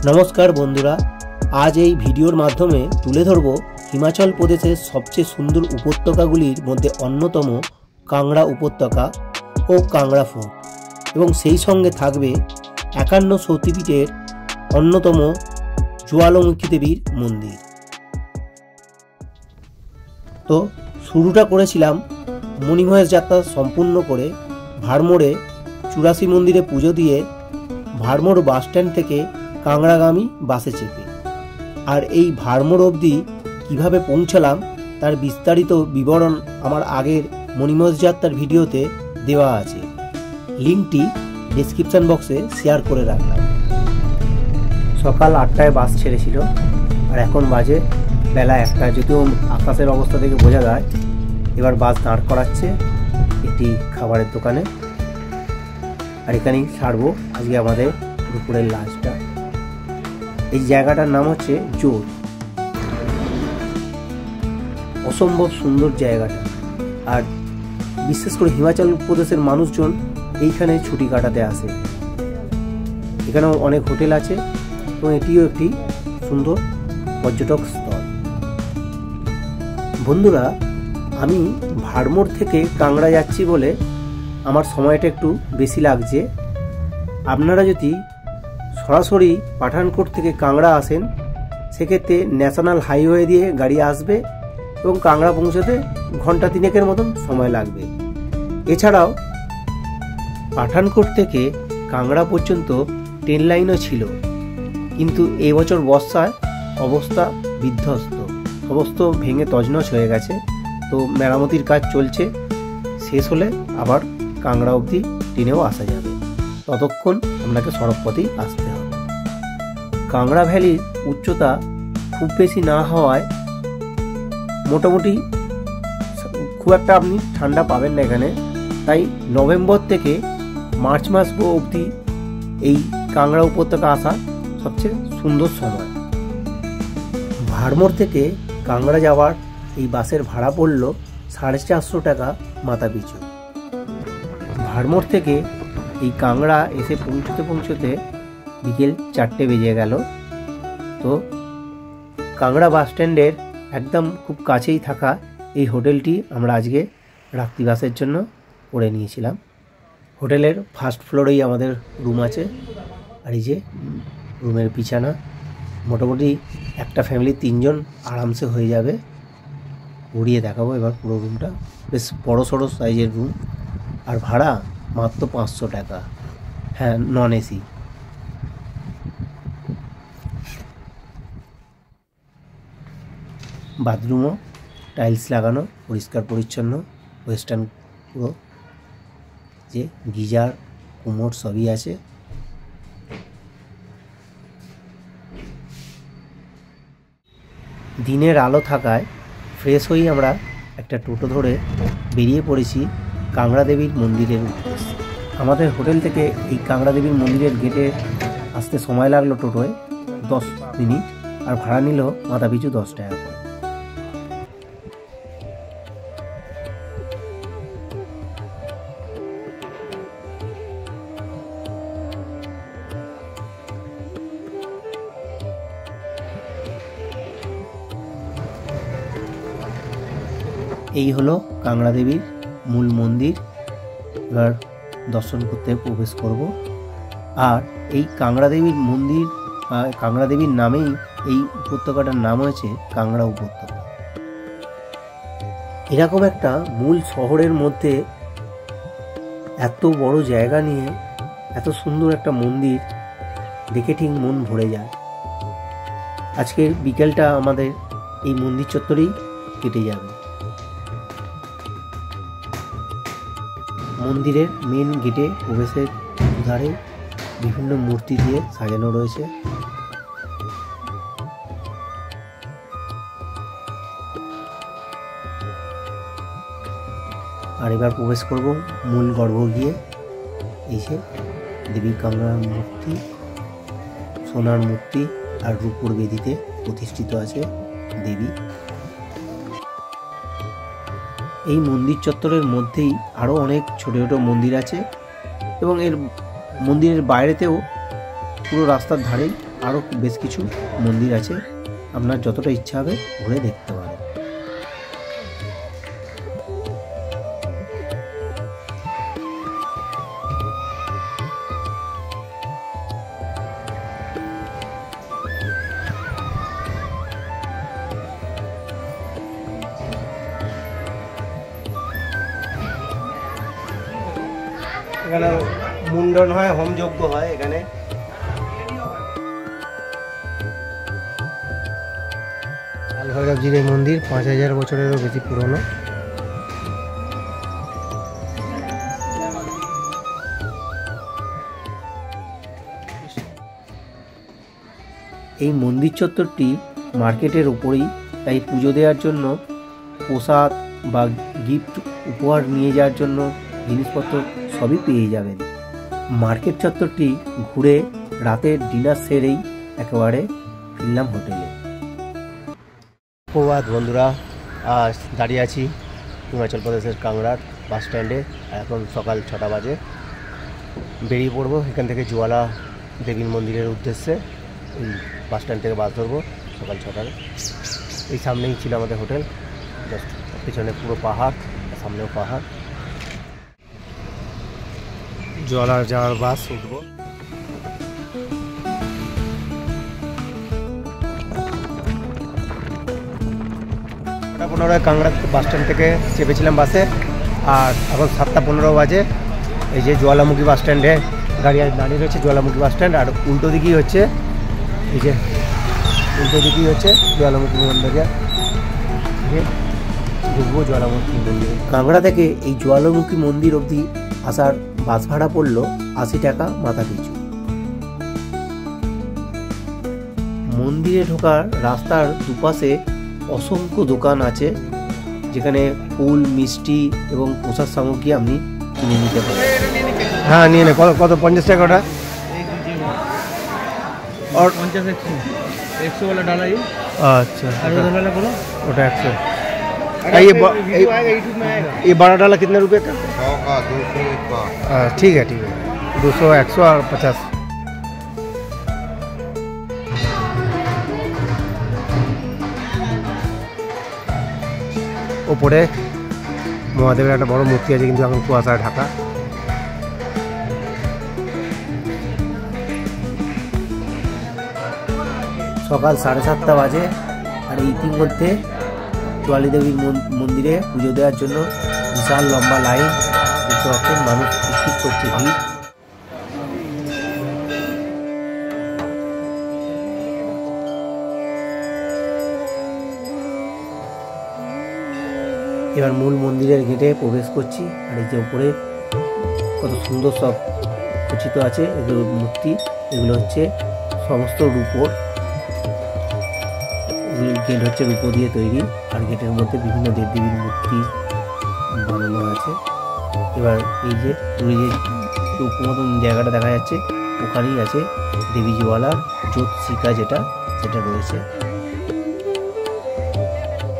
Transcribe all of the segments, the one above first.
नमस्कार बंधुरा, आज এই ভিডিওর মাধ্যমে তুলে ধরব হিমাচল প্রদেশের সবচেয়ে সুন্দর উপত্যকাগুলির মধ্যে অন্যতম কাংড়া উপত্যকা ও কাংড়া ফোর্ট এবং সেই সঙ্গে থাকবে 51 শক্তিপীঠের অন্যতম জ্বালামুখী দেবীর মন্দির। তো শুরুটা করেছিলাম মণিমহেশ যাত্রা সম্পূর্ণ করে ভারমোড়ে চুরাশি মন্দিরে পুজো দিয়ে ভারমোড় বাস স্ট্যান্ড থেকে কাংড়াগামী বাসে চেপে আর এই ভারমোড় অবধি কীভাবে পৌঁছালাম তার বিস্তারিত বিবরণ আমার আগের মণিমহেশ যাত্রার ভিডিওতে দেওয়া আছে, লিঙ্কটি ডেসক্রিপশন বক্সে শেয়ার করে রাখলাম। সকাল 8টায় বাস ছেড়েছিল আর এখন বাজে বেলা 1টা, যদিও আকাশের অবস্থা থেকে বোঝা যায়। এবার বাস দাঁড় করাচ্ছে একটি খাবারের দোকানে আর এখানেই ছাড়বো আজকে আমাদের দুপুরের লাঞ্চটা। এই জায়গাটার নাম হচ্ছে জোর। অসম্ভব সুন্দর জায়গাটা, আর বিশেষ করে হিমাচল প্রদেশের মানুষজন এইখানে ছুটি কাটাতে আসে। এখানেও অনেক হোটেল আছে এবং এটিও একটি সুন্দর পর্যটক স্থল। বন্ধুরা, আমি ভারমোড় থেকে কাংড়া যাচ্ছি বলে আমার সময়টা একটু বেশি লাগছে। আপনারা যদি সরাসরি পাঠানকোট থেকে কাংড়া আসেন সেক্ষেত্রে ন্যাশনাল হাইওয়ে দিয়ে গাড়ি আসবে এবং কাংড়া পৌঁছতে ঘন্টা 3 মতন সময় লাগবে। এছাড়াও পাঠানকোট থেকে কাংড়া পর্যন্ত ট্রেন লাইনও ছিল, কিন্তু এবছর বর্ষায় অবস্থা বিধ্বস্ত, সমস্ত ভেঙে তছনছ হয়ে গেছে। তো মেরামতির কাজ চলছে, শেষ হলে আবার কাংড়া অবধি ট্রেনেও আসা যাবে। ততক্ষণ আপনাকে সড়ক পথেই আসতে হবে। কাংড়া ভ্যালির উচ্চতা খুব বেশি না হওয়ায় মোটামুটি খুব একটা আপনি ঠান্ডা পাবেন না এখানে। তাই নভেম্বর থেকে মার্চ মাস অবধি এই কাংড়া উপত্যকা আসা সবচেয়ে সুন্দর সময়। ভারমোড় থেকে কাংড়া যাওয়ার এই বাসের ভাড়া পড়ল 450 টাকা মাথা পিছু। ভারমোড় থেকে এই কাংড়া এসে পৌঁছতে বিকেল 4টে বেজে গেল। তো কাংড়া বাস স্ট্যান্ডের একদম খুব কাছেই থাকা এই হোটেলটি আমরা আজকে রাত্রিবাসের জন্য করে নিয়েছিলাম। হোটেলের ফার্স্ট ফ্লোরেই আমাদের রুম আছে, আর এই যে রুমের বিছানা, মোটামুটি একটা ফ্যামিলি 3 জন আরামসে হয়ে যাবে। ঘুরিয়ে দেখাবো এবার পুরো রুমটা। বেশ বড় সড়ো সাইজের রুম, আর ভাড়া মাত্র 500 টাকা। হ্যাঁ, নন এসি। বাথরুমও টাইলস লাগানো, পরিষ্কার পরিচ্ছন্ন, ওয়েস্টার্ন পুরো, যে গিজার কুমোর সবই আছে। দিনের আলো থাকায় ফ্রেশ হয়েই আমরা একটা টোটো ধরে বেরিয়ে পড়েছি কাংড়া দেবীর মন্দিরের উদ্দেশ্যে। আমাদের হোটেল থেকে এই কাংড়া দেবীর মন্দিরের গেটে আসতে সময় লাগলো টোটোয় 10 মিনিট, আর ভাড়া নিল মাথা পিছু 10 টাকা করে। এই হলো কাংড়া দেবীর মূল মন্দির। এবার দর্শন করতে প্রবেশ করব। আর এই কাংড়া দেবীর মন্দির, কাংড়া দেবীর নামেই এই উপত্যকাটার নাম হয়েছে কাংড়া উপত্যকা। এরকম একটা মূল শহরের মধ্যে এত বড় জায়গা নিয়ে এত সুন্দর একটা মন্দির দেখে ঠিক মন ভরে যায়। আজকের বিকেলটা আমাদের এই মন্দির চত্বরেই কেটে যাবে। মন্দিরের মেন গেটে প্রবেশের দুধারে বিভিন্ন মূর্তি দিয়ে সাজানো রয়েছে। আর এবার প্রবেশ করব মূল গর্ভগৃহে। এই যে দেবী কাংড়ার মূর্তি, সোনার মূর্তি আর রূপোর বেদিতে প্রতিষ্ঠিত আছে দেবী। এই মন্দির চত্বরের মধ্যেই আরও অনেক ছোট ছোট মন্দির আছে এবং এর মন্দিরের বাইরেতেও পুরো রাস্তার ধারেই আরও বেশ কিছু মন্দির আছে, আপনার যতটা ইচ্ছা হবে ঘুরে দেখতে পারেন। এখানে মুন্ডন হয়, হোমযজ্ঞ হয় এখানে। লাল ভৈরবজির এই মন্দির 5000 বছরেরও বেশি পুরনো। এই মন্দির চত্বরটি মার্কেটের ওপরেই, তাই পুজো দেওয়ার জন্য প্রসাদ বা গিফট উপহার নিয়ে যাওয়ার জন্য জিনিসপত্র সবই পেয়ে যাবেন। মার্কেট চত্বরটি ঘুরে রাতের ডিনার সেরেই একেবারে ফিরলাম হোটেলে। প্রভাত বন্ধুরা, আজ দাঁড়িয়ে আছি হিমাচল প্রদেশের কাংড়ার বাস স্ট্যান্ডে। এখন সকাল 6টা বাজে। বেরিয়ে পড়বো এখান থেকে জোয়ালা দেবীর মন্দিরের উদ্দেশ্যে। এই বাস স্ট্যান্ড থেকে বাস ধরবো সকাল 6টায়। এই সামনেই ছিল আমাদের হোটেল, জাস্ট পিছনে পুরো পাহাড়, সামনেও পাহাড়। জোয়ালার যাওয়ার বাস উঠবো। কাংড়া বাস স্ট্যান্ড থেকে চেপেছিলাম বাসে, আর এখন 7টা 15 বাজে। এই যে জোয়ালামুখী বাস স্ট্যান্ডে গাড়ি দাঁড়িয়ে রয়েছে, জোয়ালামুখী বাস স্ট্যান্ড। আর উল্টো দিকেই হচ্ছে, এই যে উল্টো দিকেই হচ্ছে জোয়ালামুখী মন্দিরে ঢুকবো। জোয়ালামুখী মন্দিরে কাংড়া থেকে এই জোয়ালামুখী মন্দির অবধি আসার বাস ভাড়া পড়লো 80 টাকা মাথা পিছু। মন্দিরে ঢোকার রাস্তার দুপাশে অসংখ্য দোকান আছে, যেখানে ফুল, মিষ্টি এবং প্রসাদ সামগ্রী আপনি কিনে নিতে পারেন। হ্যাঁ নিয়ে নে। কত 50 টাকা ওটা? और 50 100 वाला डाला ये। अच्छा, और उधर वाला बोलो ওটা 100। ये बड़ा डाला कितने रुपए का? 100 का, 200 का। ठीक है 200, 100 और 50। ওপরে মহাদেবের একটা বড় মূর্তি আছে, কিন্তু এখন কুয়াশায় ঢাকা। সকাল 7:30 বাজে, আর ইতিমধ্যে জোয়ালি দেবীর মন্দিরে পুজো দেওয়ার জন্য বিশাল লম্বা লাইন। দেখতে পাচ্ছেন মানুষ ঠিক করছে ভিড়। এবার মূল মন্দিরের গেটে প্রবেশ করছি। আর এই যে উপরে কত সুন্দর সব খচিত আছে এগুলো মূর্তি, এগুলো হচ্ছে সমস্ত রূপোর। গেট হচ্ছে রূপো দিয়ে তৈরি, আর গেটের মধ্যে বিভিন্ন দেবদেবীর মূর্তি বানানো আছে। এবার এই যে দূরে যে রূপ মতন জায়গাটা দেখা যাচ্ছে, ওখানেই আছে দেবী জোয়ালার জ্যোৎসিকা, সেটা রয়েছে।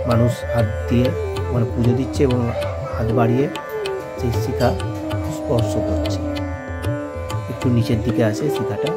মানুষ হাত দিয়ে মানে পুজো দিচ্ছে এবং হাত বাড়িয়ে সেই শিখা স্পর্শ করছে। একটু নিচের দিকে আছে শিখাটা।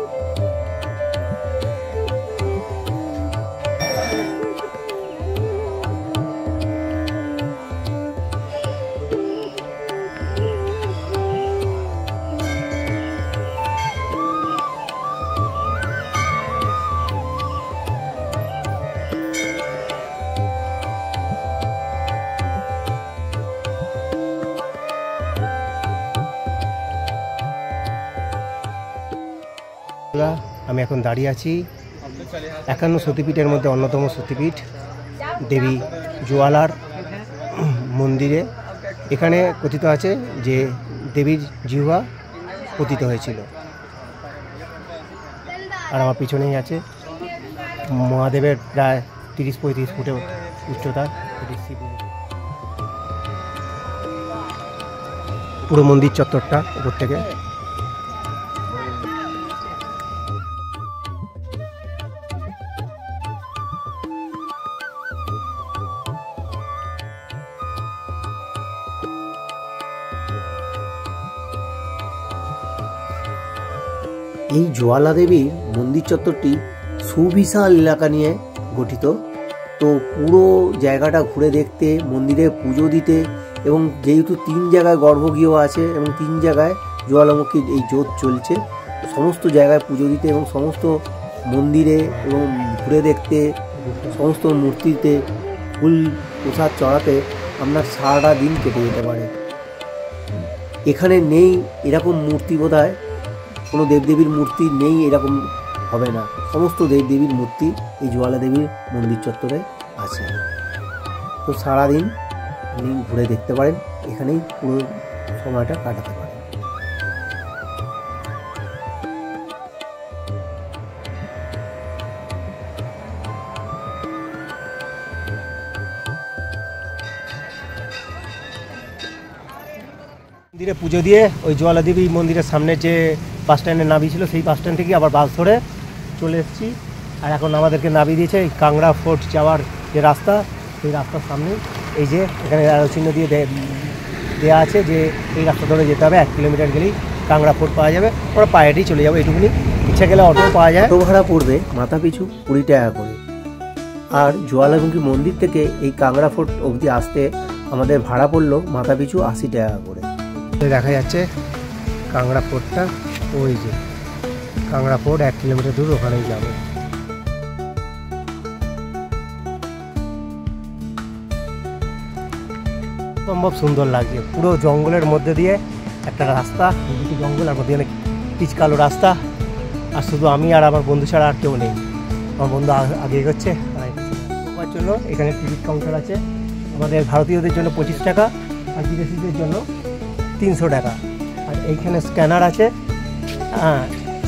আমি এখন দাঁড়িয়ে আছি 51 সতীপীঠের মধ্যে অন্যতম সতীপীঠ দেবী জোয়ালার মন্দিরে। এখানে কথিত আছে যে দেবীর জিহ্বা পতিত হয়েছিল। আর আমার পিছনেই আছে মহাদেবের প্রায় 30-35 ফুটের উচ্চতা। পুরো মন্দির চত্বরটা উপর থেকে। এই জোয়ালা দেবীর মন্দির চত্বরটি সুবিশাল এলাকা নিয়ে গঠিত। তো পুরো জায়গাটা ঘুরে দেখতে, মন্দিরে পুজো দিতে, এবং যেহেতু 3 জায়গায় গর্ভগৃহ আছে এবং 3 জায়গায় জ্বালামুখী এই জোত চলছে, সমস্ত জায়গায় পুজো দিতে এবং সমস্ত মন্দিরে এবং ঘুরে দেখতে, সমস্ত মূর্তিতে ফুল প্রসাদ চড়াতে আপনার সারাটা দিন কেটে যেতে পারে। এখানে নেই এরকম মূর্তি, বোধহয় কোনো দেবদেবীর মূর্তি নেই এরকম হবে না, সমস্ত দেবদেবীর মূর্তি এই জোয়ালা দেবীর মন্দির চত্বরে আছে। তো সারাদিন আপনি ঘুরে দেখতে পারেন, এখানেই পুরো সময়টা কাটাতে পারেন। মন্দিরে পুজো দিয়ে ওই জোয়ালা দেবী মন্দিরের সামনে যে বাস স্ট্যান্ডে নামিয়ে ছিল, সেই বাস স্ট্যান্ড থেকে আবার বাস ধরে চলে এসেছি। আর এখন আমাদেরকে নামিয়ে দিয়েছে এই কাংড়া ফোর্ট যাওয়ার যে রাস্তা, সেই রাস্তার সামনে এই যে এখানে চিহ্ন দিয়ে দেওয়া আছে যে এই রাস্তা ধরে যেতে হবে, 1 কিলোমিটার গেলেই কাংড়া ফোর্ট পাওয়া যাবে। ওরা পায়ে হেঁটেই চলে যাবো, এইটুকুনি। ইচ্ছা গেলে অটো পাওয়া যায়। অটো ভাড়া পড়বে মাথা পিছু 20 টাকা করে। আর জোয়ালামুখী মন্দির থেকে এই কাংড়া ফোর্ট অবধি আসতে আমাদের ভাড়া পড়লো মাথা পিছু 80 টাকা করে। দেখা যাচ্ছে কাংড়া ফোর্টটা, ওই যে কাংড়া ফোর্ট 1 কিলোমিটার দূর, ওখানেই যাবো। সম্ভব সুন্দর লাগছে, পুরো জঙ্গলের মধ্যে দিয়ে একটা রাস্তা, জঙ্গল আর মধ্যে অনেক পিচ কালো রাস্তা। আর শুধু আমি আর আমার বন্ধু ছাড়া আর কেউ নেই। আমার বন্ধু আগে এগোচ্ছে। ঢোকার জন্য এখানে টিকিট কাউন্টার আছে। আমাদের ভারতীয়দের জন্য 25 টাকা আর বিদেশিদের জন্য 300 টাকা। আর এইখানে স্ক্যানার আছে, হ্যাঁ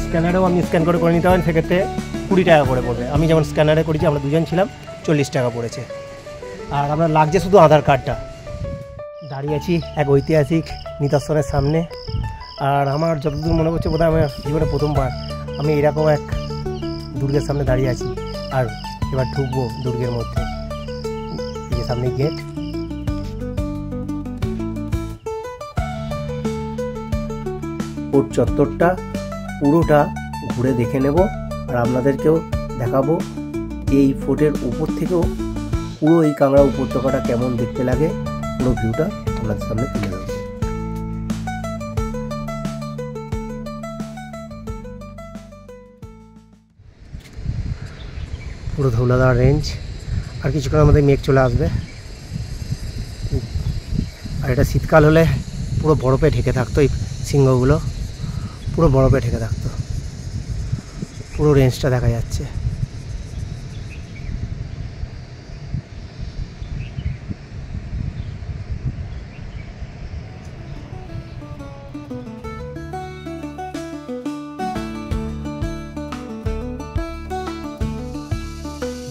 স্ক্যানারেও আপনি স্ক্যান করে নিতে পারেন, সেক্ষেত্রে 20 টাকা করে পড়বে। আমি যেমন স্ক্যানারে করেছি, আমরা দুজন ছিলাম, 40 টাকা পড়েছে। আর আমরা লাগছে শুধু আধার কার্ডটা। দাঁড়িয়ে আছি এক ঐতিহাসিক নিদর্শনের সামনে। আর আমার যতদূর মনে করছে বোধহয় আমার জীবনে প্রথমবার আমি এরকম এক দুর্গের সামনে দাঁড়িয়ে আছি। আর এবার ঢুকবো দুর্গের মধ্যে, এই যে সামনে গেট। ফোর্ট চত্বরটা পুরোটা ঘুরে দেখে নেব, আর আপনাদেরকেও দেখাবো এই ফোর্টের উপর থেকেও পুরো এই কাংড়া উপত্যকাটা কেমন দেখতে লাগে, পুরো ভিউটা আপনাদের সামনে তুলে ধরবো। পুরো ধৌলাধার রেঞ্জ, আর কিছুক্ষণ আমাদের মেঘ চলে আসবে। আর এটা শীতকাল হলে পুরো বরফে ঢেকে থাকতো, এই সিংহগুলো পুরো বরফে ঢেকে থাকতো। পুরো রেঞ্জটা দেখা যাচ্ছে।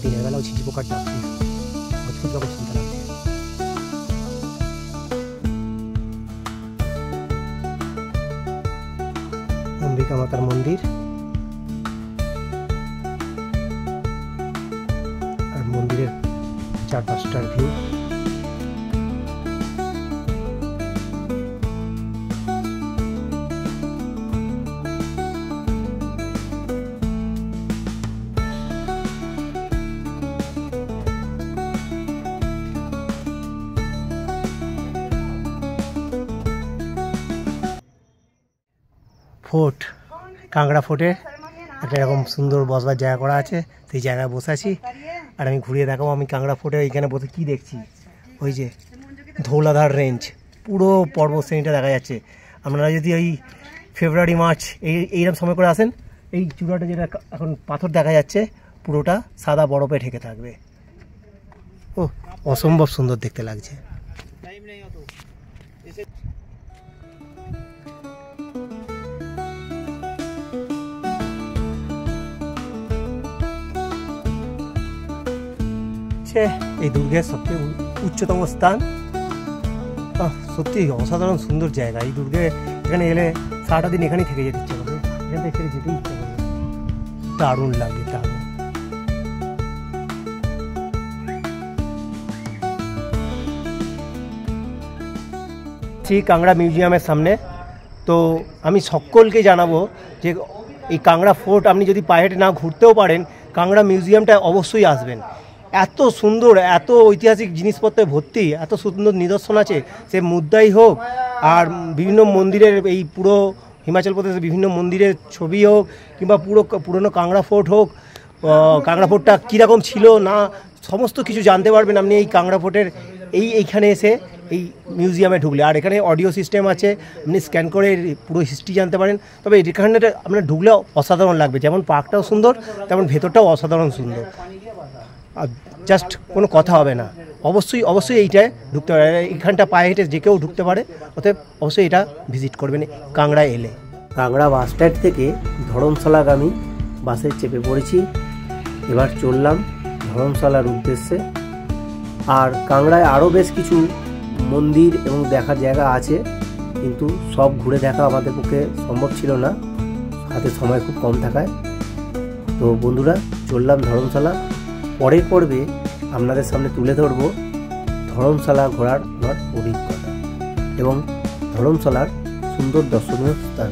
দিনের বেলাও ঝিঝি পোকার ডাক অদ্ভুত রকম চিন্তা লাগছে। অম্বিকা মাতার মন্দির আর মন্দিরের চারপাশটার ভিউ। ফোর্ট, কাংড়া ফোর্টে একটা এরকম সুন্দর বসবার জায়গা করা আছে, সেই জায়গায় বসে আছি। আর আমি ঘুরিয়ে দেখাবো আমি কাংড়া ফোর্টে এইখানে বসে কি দেখছি। ওই যে ধৌলাধার রেঞ্জ, পুরো পর্বত শ্রেণীটা দেখা যাচ্ছে। আপনারা যদি ওই ফেব্রুয়ারি মার্চ এইরকম সময় করে আসেন, এই চূড়াটা যেটা এখন পাথর দেখা যাচ্ছে পুরোটা সাদা বরফে ঢেকে থাকবে। ও অসম্ভব সুন্দর দেখতে লাগছে। এই দুর্গের সবচেয়ে উচ্চতম স্থান। সত্যি অসাধারণ সুন্দর জায়গা এই দুর্গে। এখানে এলে সারাটা দিন এখানেই থেকে যেতে ইচ্ছে করবে, এখান থেকে যেতেই ইচ্ছে করবে। দারুণ লাগে, দারুণ। ঠিক কাংড়া মিউজিয়ামের সামনে। তো আমি সকলকে জানাবো যে এই কাংড়া ফোর্ট আপনি যদি পায়ে হেঁটে না ঘুরতেও পারেন, কাংড়া মিউজিয়ামটা অবশ্যই আসবেন। এত সুন্দর, এত ঐতিহাসিক জিনিসপত্রে ভর্তি, এত সুন্দর নিদর্শন আছে, সে মুদ্রাই হোক আর বিভিন্ন মন্দিরের, এই পুরো হিমাচল প্রদেশের বিভিন্ন মন্দিরের ছবি হোক, কিংবা পুরনো কাংড়া ফোর্ট হোক, কাংড়া ফোর্টটা কীরকম ছিল না সমস্ত কিছু জানতে পারবেন আপনি এই কাংড়া ফোর্টের এইখানে এসে এই মিউজিয়ামে ঢুকলে। আর এখানে অডিও সিস্টেম আছে, আপনি স্ক্যান করে পুরো হিস্ট্রি জানতে পারেন। তবে এখানটা আপনার ঢুকলেও অসাধারণ লাগবে, যেমন পার্কটাও সুন্দর তেমন ভেতরটাও অসাধারণ সুন্দর, আর জাস্ট কোনো কথা হবে না। অবশ্যই এইটায় ঢুকতে পারে, এইখানটা পায়ে হেঁটে যে কেউ ঢুকতে পারে, অতএব অবশ্যই এটা ভিজিট করবেন কাংড়া এলে। কাংড়া বাস স্ট্যান্ড থেকে ধরমশালাগামী বাসে চেপে পড়েছি, এবার চললাম ধরমশালার উদ্দেশ্যে। আর কাংড়ায় আরও বেশ কিছু মন্দির এবং দেখার জায়গা আছে, কিন্তু সব ঘুরে দেখা আমাদের পক্ষে সম্ভব ছিল না, হাতে সময় খুব কম থাকায়। তো বন্ধুরা, চললাম ধরমশালা। পরের পর্বে আপনাদের সামনে তুলে ধরব ধরমশালা ঘোরার আমার অভিজ্ঞতা এবং ধরমশালার সুন্দর দর্শনীয় স্থান।